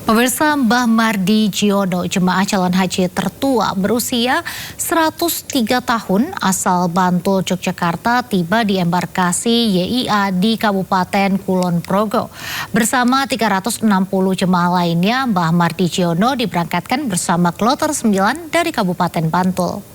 Pemirsa, Mbah Mardi Jiono, jemaah calon haji tertua berusia 103 tahun asal Bantul, Yogyakarta, tiba di embarkasi YIA di Kabupaten Kulon Progo. Bersama 360 jemaah lainnya, Mbah Mardi Jiono diberangkatkan bersama kloter 9 dari Kabupaten Bantul.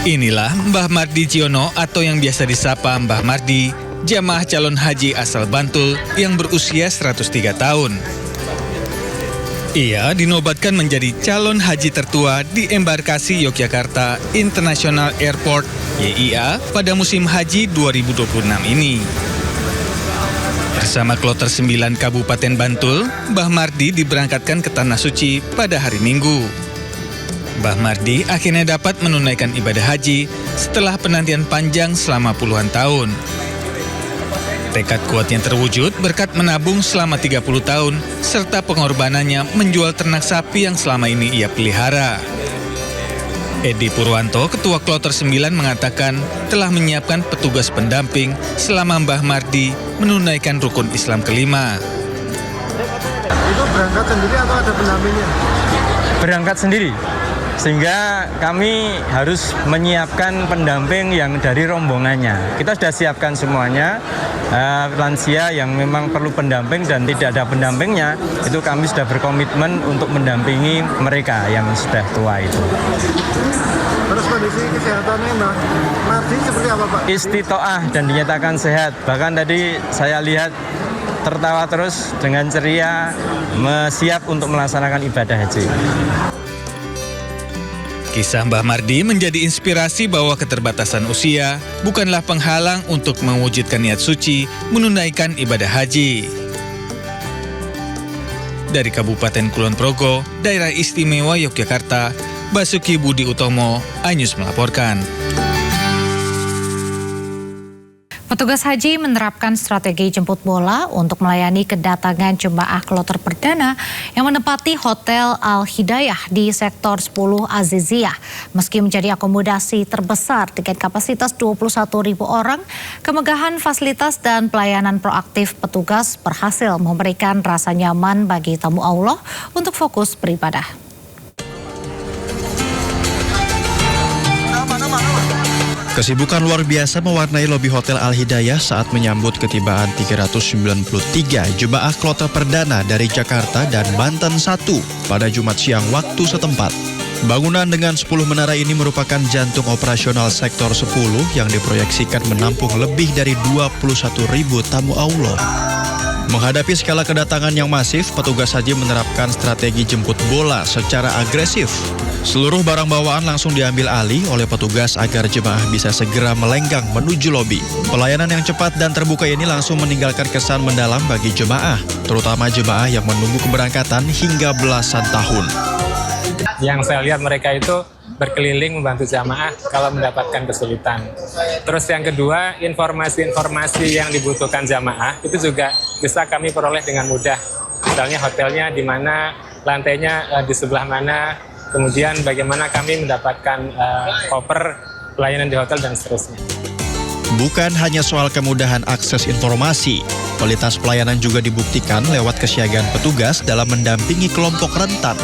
Inilah Mbah Mardi Jiono atau yang biasa disapa Mbah Mardi, jamaah calon haji asal Bantul yang berusia 103 tahun. Ia dinobatkan menjadi calon haji tertua di embarkasi Yogyakarta International Airport YIA pada musim haji 2026 ini. Bersama kloter 9 Kabupaten Bantul, Mbah Mardi diberangkatkan ke Tanah Suci pada hari Minggu. Mbah Mardi akhirnya dapat menunaikan ibadah haji setelah penantian panjang selama puluhan tahun. Tekad kuatnya terwujud berkat menabung selama 30 tahun serta pengorbanannya menjual ternak sapi yang selama ini ia pelihara. Edi Purwanto, Ketua Kloter 9 mengatakan telah menyiapkan petugas pendamping selama Mbah Mardi menunaikan rukun Islam kelima. Itu berangkat sendiri atau ada pendampingnya? Berangkat sendiri. Sehingga kami harus menyiapkan pendamping yang dari rombongannya. Kita sudah siapkan semuanya, lansia yang memang perlu pendamping dan tidak ada pendampingnya, itu kami sudah berkomitmen untuk mendampingi mereka yang sudah tua itu. Terus kondisi kesehatannya Mbak Mardi seperti apa Pak? Istitoah dan dinyatakan sehat. Bahkan tadi saya lihat tertawa terus dengan ceria, siap untuk melaksanakan ibadah haji. Kisah Mbah Mardi menjadi inspirasi bahwa keterbatasan usia bukanlah penghalang untuk mewujudkan niat suci menunaikan ibadah haji. Dari Kabupaten Kulon Progo, Daerah Istimewa Yogyakarta, Basuki Budi Utomo, iNews melaporkan. Petugas haji menerapkan strategi jemput bola untuk melayani kedatangan jemaah kloter perdana yang menempati Hotel Al-Hidayah di Sektor 10 Aziziyah. Meski menjadi akomodasi terbesar dengan kapasitas 21.000 orang, kemegahan fasilitas dan pelayanan proaktif petugas berhasil memberikan rasa nyaman bagi tamu Allah untuk fokus beribadah. Kesibukan luar biasa mewarnai lobi Hotel Al-Hidayah saat menyambut ketibaan 393 jemaah kloter perdana dari Jakarta dan Banten 1 pada Jumat siang waktu setempat. Bangunan dengan 10 menara ini merupakan jantung operasional Sektor 10 yang diproyeksikan menampung lebih dari 21.000 tamu Allah. Menghadapi skala kedatangan yang masif, petugas haji menerapkan strategi jemput bola secara agresif. Seluruh barang bawaan langsung diambil alih oleh petugas agar jemaah bisa segera melenggang menuju lobi. Pelayanan yang cepat dan terbuka ini langsung meninggalkan kesan mendalam bagi jemaah, terutama jemaah yang menunggu keberangkatan hingga belasan tahun. Yang saya lihat mereka itu berkeliling membantu jamaah kalau mendapatkan kesulitan. Terus yang kedua, informasi-informasi yang dibutuhkan jamaah itu juga bisa kami peroleh dengan mudah. Misalnya hotelnya di mana, lantainya di sebelah mana, kemudian bagaimana kami mendapatkan koper pelayanan di hotel dan seterusnya. Bukan hanya soal kemudahan akses informasi, kualitas pelayanan juga dibuktikan lewat kesiagaan petugas dalam mendampingi kelompok rentan.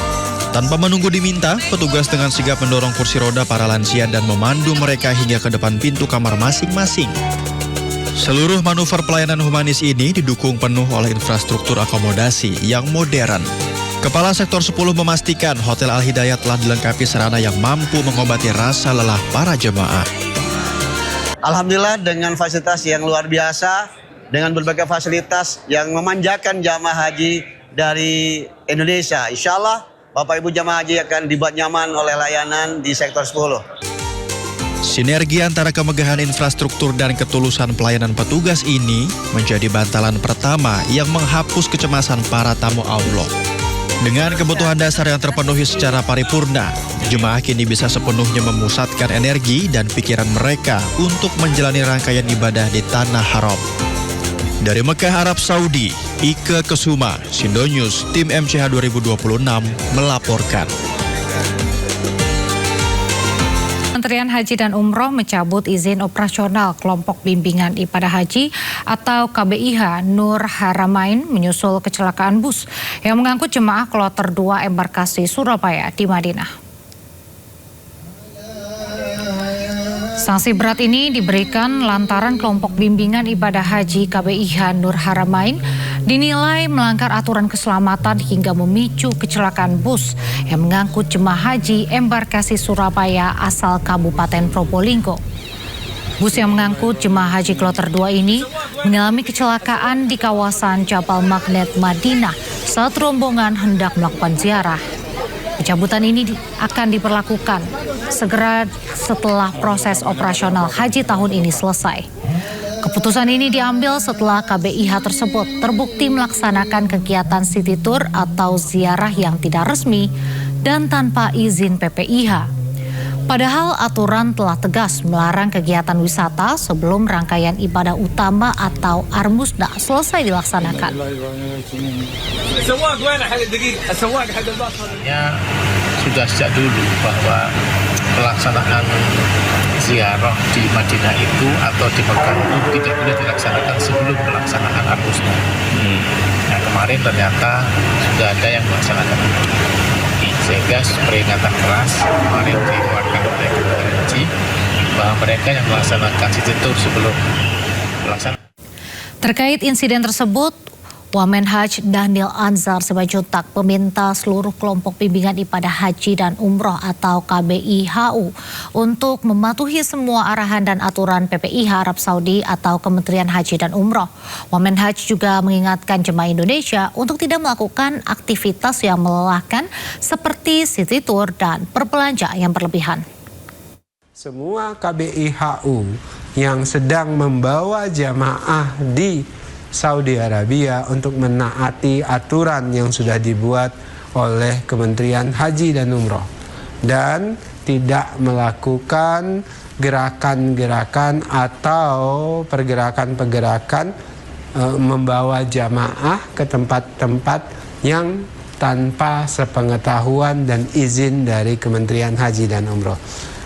Tanpa menunggu diminta, petugas dengan sigap mendorong kursi roda para lansia dan memandu mereka hingga ke depan pintu kamar masing-masing. Seluruh manuver pelayanan humanis ini didukung penuh oleh infrastruktur akomodasi yang modern. Kepala Sektor 10 memastikan Hotel Al-Hidayah telah dilengkapi sarana yang mampu mengobati rasa lelah para jemaah. Alhamdulillah dengan fasilitas yang luar biasa, dengan berbagai fasilitas yang memanjakan jamaah haji dari Indonesia. Insya Allah Bapak Ibu jamaah haji akan dibuat nyaman oleh layanan di Sektor 10. Sinergi antara kemegahan infrastruktur dan ketulusan pelayanan petugas ini menjadi bantalan pertama yang menghapus kecemasan para tamu Allah. Dengan kebutuhan dasar yang terpenuhi secara paripurna, jemaah kini bisa sepenuhnya memusatkan energi dan pikiran mereka untuk menjalani rangkaian ibadah di Tanah Haram. Dari Mekah, Arab Saudi, Ike Kesuma, Sindonews, tim MCH 2026 melaporkan. Kementerian Haji dan Umroh mencabut izin operasional kelompok bimbingan ibadah haji atau KBIH Nur Haramain menyusul kecelakaan bus yang mengangkut jemaah kloter 2 embarkasi Surabaya di Madinah. Sanksi berat ini diberikan lantaran kelompok bimbingan ibadah haji KBIH Nur Haramain dinilai melanggar aturan keselamatan hingga memicu kecelakaan bus yang mengangkut jemaah haji embarkasi Surabaya asal Kabupaten Probolinggo. Bus yang mengangkut jemaah haji kloter 2 ini mengalami kecelakaan di kawasan Jabal Magnet Madinah saat rombongan hendak melakukan ziarah. Pencabutan ini akan diberlakukan segera setelah proses operasional haji tahun ini selesai. Keputusan ini diambil setelah KBIH tersebut terbukti melaksanakan kegiatan city tour atau ziarah yang tidak resmi dan tanpa izin PPIH. Padahal aturan telah tegas melarang kegiatan wisata sebelum rangkaian ibadah utama atau armusda selesai dilaksanakan. Ya, sudah sejak dulu bahwa pelaksanaan ziarah di Madinah itu atau di Mekah itu tidak boleh dilaksanakan sebelum pelaksanaan armusda. Nah, kemarin ternyata sudah ada yang melaksanakan itu. Sehingga peringatan keras kemarin dikeluarkan oleh Kementerian Haji bahwa mereka yang melaksanakan city tour sebelum pelaksanaan. Terkait insiden tersebut, Wamenhaj Daniel Anzar Simanjuntak meminta seluruh kelompok bimbingan ibadah haji dan umroh atau KBIHU untuk mematuhi semua arahan dan aturan PPIH Arab Saudi atau Kementerian Haji dan Umroh. Wamenhaj juga mengingatkan jemaah Indonesia untuk tidak melakukan aktivitas yang melelahkan seperti city tour dan berbelanja yang berlebihan. Semua KBIHU yang sedang membawa jamaah di Saudi Arabia untuk menaati aturan yang sudah dibuat oleh Kementerian Haji dan Umroh dan tidak melakukan gerakan-gerakan atau pergerakan-pergerakan membawa jamaah ke tempat-tempat yang tanpa sepengetahuan dan izin dari Kementerian Haji dan Umroh.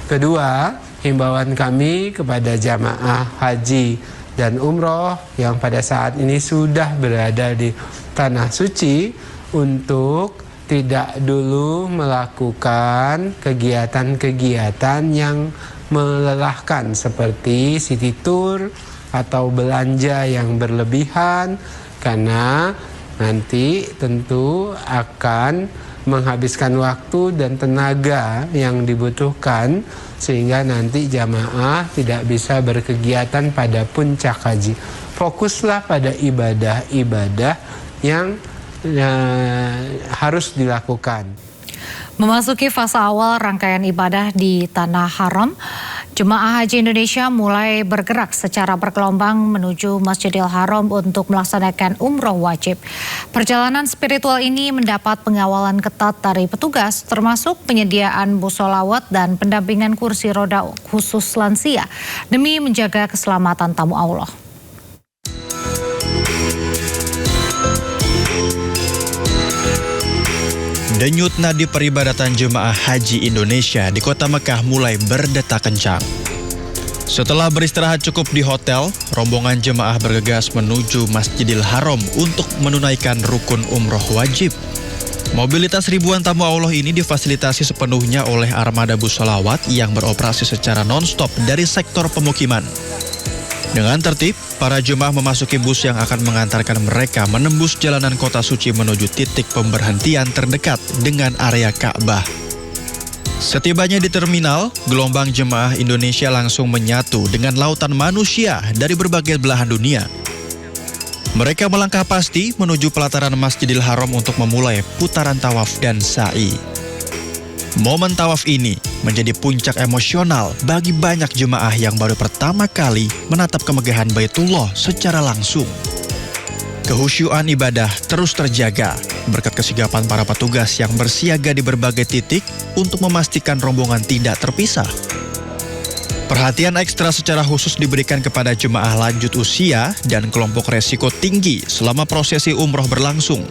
Kedua, himbauan kami kepada jamaah haji dan umroh yang pada saat ini sudah berada di Tanah Suci untuk tidak dulu melakukan kegiatan-kegiatan yang melelahkan seperti city tour atau belanja yang berlebihan, karena nanti tentu akan menghabiskan waktu dan tenaga yang dibutuhkan sehingga nanti jamaah tidak bisa berkegiatan pada puncak haji. Fokuslah pada ibadah-ibadah yang harus dilakukan. Memasuki fase awal rangkaian ibadah di Tanah Haram, jemaah haji Indonesia mulai bergerak secara bergelombang menuju Masjidil Haram untuk melaksanakan umroh wajib. Perjalanan spiritual ini mendapat pengawalan ketat dari petugas, termasuk penyediaan bus sholawat dan pendampingan kursi roda khusus lansia demi menjaga keselamatan tamu Allah. Denyut nadi peribadatan jemaah haji Indonesia di kota Mekah mulai berdetak kencang. Setelah beristirahat cukup di hotel, rombongan jemaah bergegas menuju Masjidil Haram untuk menunaikan rukun umroh wajib. Mobilitas ribuan tamu Allah ini difasilitasi sepenuhnya oleh armada bus sholawat yang beroperasi secara non-stop dari sektor pemukiman. Dengan tertib, para jemaah memasuki bus yang akan mengantarkan mereka menembus jalanan kota suci menuju titik pemberhentian terdekat dengan area Ka'bah. Setibanya di terminal, gelombang jemaah Indonesia langsung menyatu dengan lautan manusia dari berbagai belahan dunia. Mereka melangkah pasti menuju pelataran Masjidil Haram untuk memulai putaran tawaf dan sa'i. Momen tawaf ini menjadi puncak emosional bagi banyak jemaah yang baru pertama kali menatap kemegahan Baitullah secara langsung. Kehusyuan ibadah terus terjaga berkat kesigapan para petugas yang bersiaga di berbagai titik untuk memastikan rombongan tidak terpisah. Perhatian ekstra secara khusus diberikan kepada jemaah lanjut usia dan kelompok resiko tinggi selama prosesi umroh berlangsung.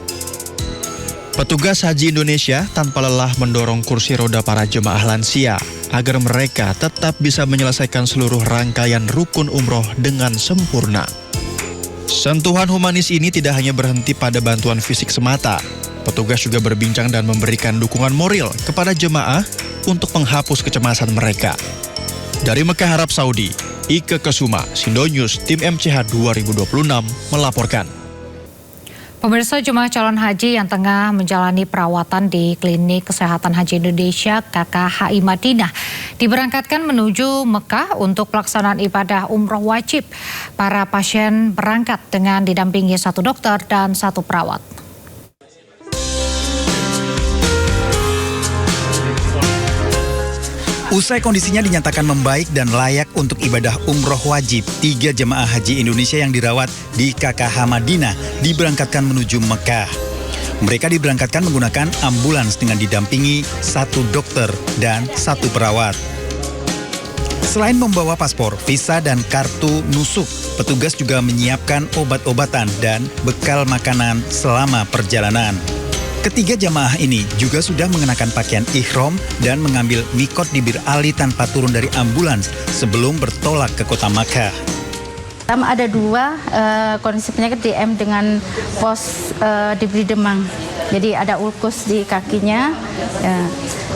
Petugas Haji Indonesia tanpa lelah mendorong kursi roda para jemaah lansia agar mereka tetap bisa menyelesaikan seluruh rangkaian rukun umroh dengan sempurna. Sentuhan humanis ini tidak hanya berhenti pada bantuan fisik semata. Petugas juga berbincang dan memberikan dukungan moral kepada jemaah untuk menghapus kecemasan mereka. Dari Mekah, Arab Saudi, Ike Kesuma, Sindonews, tim MCH 2026 melaporkan. Pemirsa, jemaah calon haji yang tengah menjalani perawatan di Klinik Kesehatan Haji Indonesia KKHI Madinah diberangkatkan menuju Mekah untuk pelaksanaan ibadah umroh wajib. Para pasien berangkat dengan didampingi 1 dokter dan 1 perawat. Usai kondisinya dinyatakan membaik dan layak untuk ibadah umroh wajib, 3 jemaah haji Indonesia yang dirawat di KKH Madinah diberangkatkan menuju Mekah. Mereka diberangkatkan menggunakan ambulans dengan didampingi 1 dokter dan 1 perawat. Selain membawa paspor, visa, dan kartu nusuk, petugas juga menyiapkan obat-obatan dan bekal makanan selama perjalanan. Ketiga jamaah ini juga sudah mengenakan pakaian ihram dan mengambil mikot di Bir Ali tanpa turun dari ambulans sebelum bertolak ke kota Makkah. Ada 2 kondisi penyakit DM dengan pos diberi demam. Jadi ada ulkus di kakinya.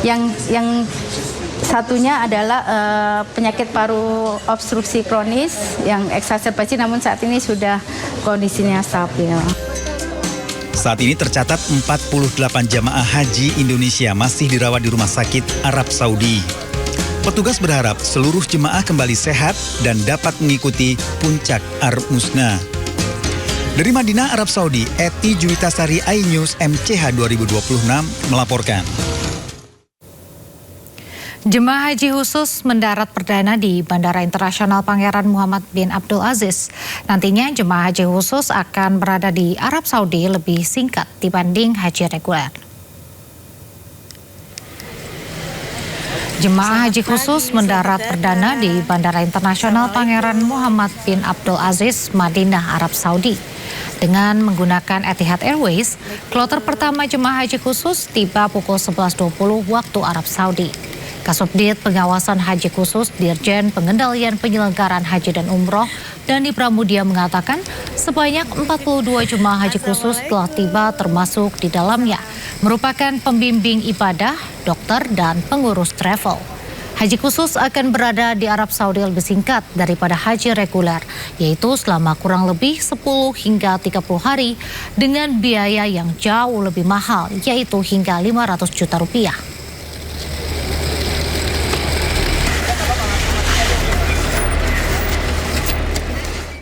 Yang satunya adalah penyakit paru obstruksi kronis yang eksaserbasi, namun saat ini sudah kondisinya stabil. Saat ini tercatat 48 jamaah haji Indonesia masih dirawat di rumah sakit Arab Saudi. Petugas berharap seluruh jemaah kembali sehat dan dapat mengikuti puncak Ar-Musna. Dari Madinah, Arab Saudi, Eti Juwitasari, iNews MCH 2026 melaporkan. Jemaah haji khusus mendarat perdana di Bandara Internasional Pangeran Muhammad bin Abdul Aziz. Nantinya jemaah haji khusus akan berada di Arab Saudi lebih singkat dibanding haji reguler. Jemaah haji khusus mendarat perdana di Bandara Internasional Pangeran Muhammad bin Abdul Aziz, Madinah, Arab Saudi. Dengan menggunakan Etihad Airways, kloter pertama jemaah haji khusus tiba pukul 11.20 waktu Arab Saudi. Kasubdit Pengawasan Haji Khusus Dirjen Pengendalian Penyelenggaraan Haji dan Umroh Dani Pramudia mengatakan sebanyak 42 jemaah haji khusus telah tiba, termasuk di dalamnya merupakan pembimbing ibadah, dokter, dan pengurus travel. Haji khusus akan berada di Arab Saudi lebih singkat daripada haji reguler, yaitu selama kurang lebih 10 hingga 30 hari dengan biaya yang jauh lebih mahal, yaitu hingga 500 juta rupiah.